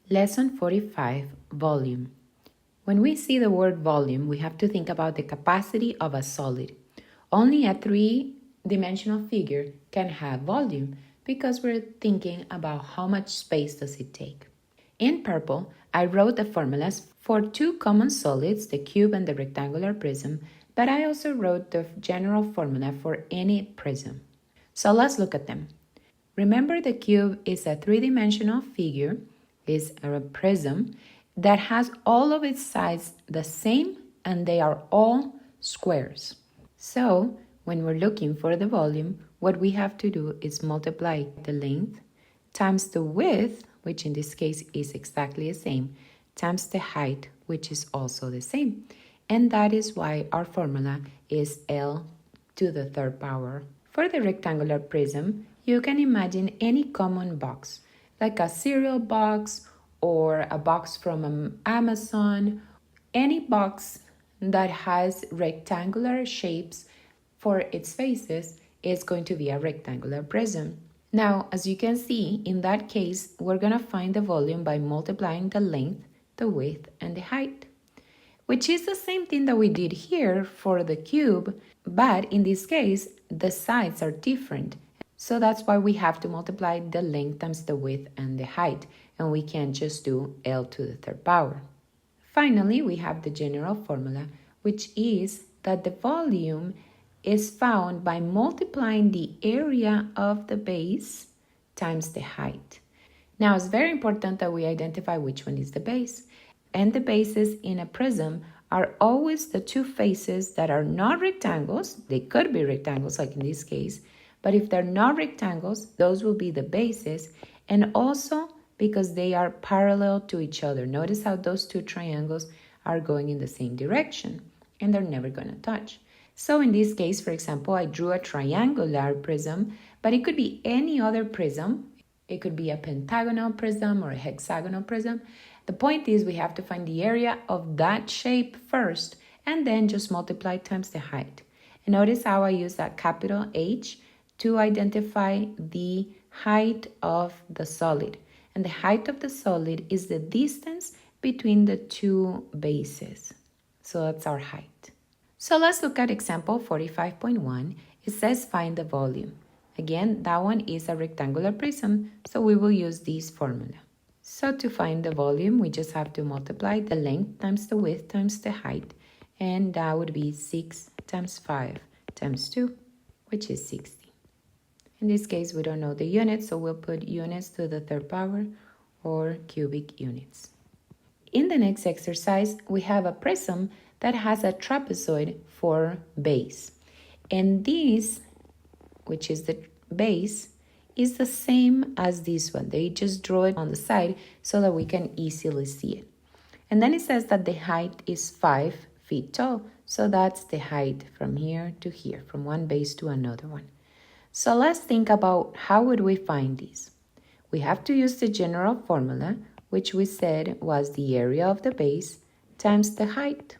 Lesson 45, Volume. When we see the word volume, we have to think about the capacity of a solid. Only a three-dimensional figure can have volume because we're thinking about how much space does it take. In purple, I wrote the formulas for two common solids, the cube and the rectangular prism, but I also wrote the general formula for any prism. So let's look at them. Remember, the cube is a three-dimensional figure, is a prism that has all of its sides the same and they are all squares. So when we're looking for the volume, what we have to do is multiply the length times the width, which in this case is exactly the same, times the height, which is also the same. And that is why our formula is L to the third power. For the rectangular prism, you can imagine any common box, like a cereal box or a box from Amazon. Any box that has rectangular shapes for its faces is going to be a rectangular prism. Now, as you can see, in that case, we're going to find the volume by multiplying the length, the width, and the height, which is the same thing that we did here for the cube, but in this case, the sides are different. So that's why we have to multiply the length times the width and the height, and we can't just do L to the third power. Finally, we have the general formula, which is that the volume is found by multiplying the area of the base times the height. Now, it's very important that we identify which one is the base. And the bases in a prism are always the two faces that are not rectangles. They could be rectangles, like in this case, but if they're not rectangles, those will be the bases, and also because they are parallel to each other. Notice how those two triangles are going in the same direction, and they're never going to touch. So in this case, for example, I drew a triangular prism, but it could be any other prism. It could be a pentagonal prism or a hexagonal prism. The point is we have to find the area of that shape first, and then just multiply times the height. And notice how I use that capital H to identify the height of the solid. And the height of the solid is the distance between the two bases. So that's our height. So let's look at example 45.1. It says find the volume. Again, that one is a rectangular prism, so we will use this formula. So to find the volume, we just have to multiply the length times the width times the height, and that would be 6 times 5 times 2, which is 60. In this case, we don't know the units, so we'll put units to the third power or cubic units. In the next exercise, we have a prism that has a trapezoid for base. And this, which is the base, is the same as this one. They just draw it on the side so that we can easily see it. And then it says that the height is 5 feet tall. So that's the height from here to here, from one base to another one. So let's think about how would we find this. We have to use the general formula, which we said was the area of the base times the height.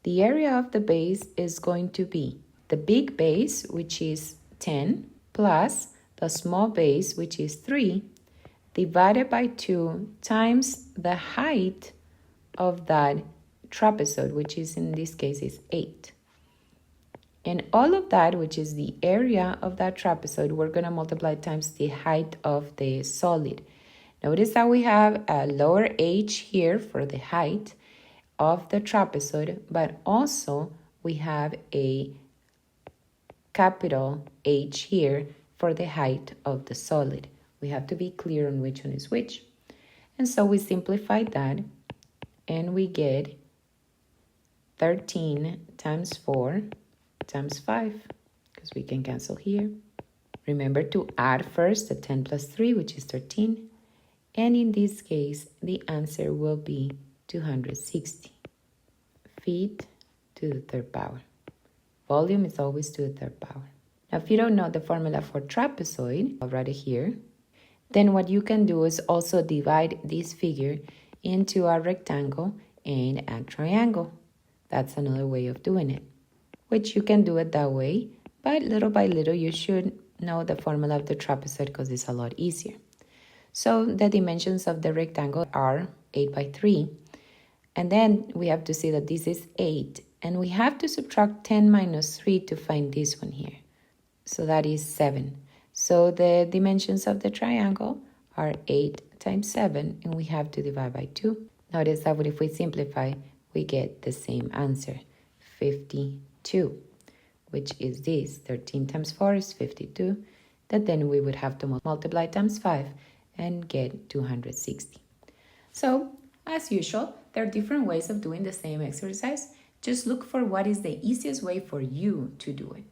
The area of the base is going to be the big base, which is 10, plus the small base, which is 3, divided by 2 times the height of that trapezoid, which is in this case is 8. And all of that, which is the area of that trapezoid, we're going to multiply times the height of the solid. Notice that we have a lower h here for the height of the trapezoid, but also we have a capital H here for the height of the solid. We have to be clear on which one is which. And so we simplify that, and we get 13 times 4 times 5, because we can cancel here. Remember to add first the 10 plus 3, which is 13. And in this case, the answer will be 260 feet to the third power. Volume is always to the third power. Now, if you don't know the formula for trapezoid, I'll write it here. Then what you can do is also divide this figure into a rectangle and a triangle. That's another way of doing it, which you can do it that way, but little by little you should know the formula of the trapezoid because it's a lot easier. So the dimensions of the rectangle are 8 by 3. And then we have to see that this is 8. And we have to subtract 10 minus 3 to find this one here. So that is 7. So the dimensions of the triangle are 8 times 7, and we have to divide by 2. Notice that if we simplify, we get the same answer, 52, which is this. 13 times 4 is 52. That then we would have to multiply times 5 and get 260. So, as usual, there are different ways of doing the same exercise. Just look for what is the easiest way for you to do it.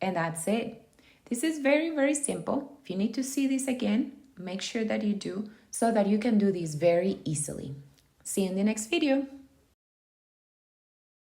And that's it. This is very, very simple. If you need to see this again, make sure that you do so that you can do this very easily. See you in the next video.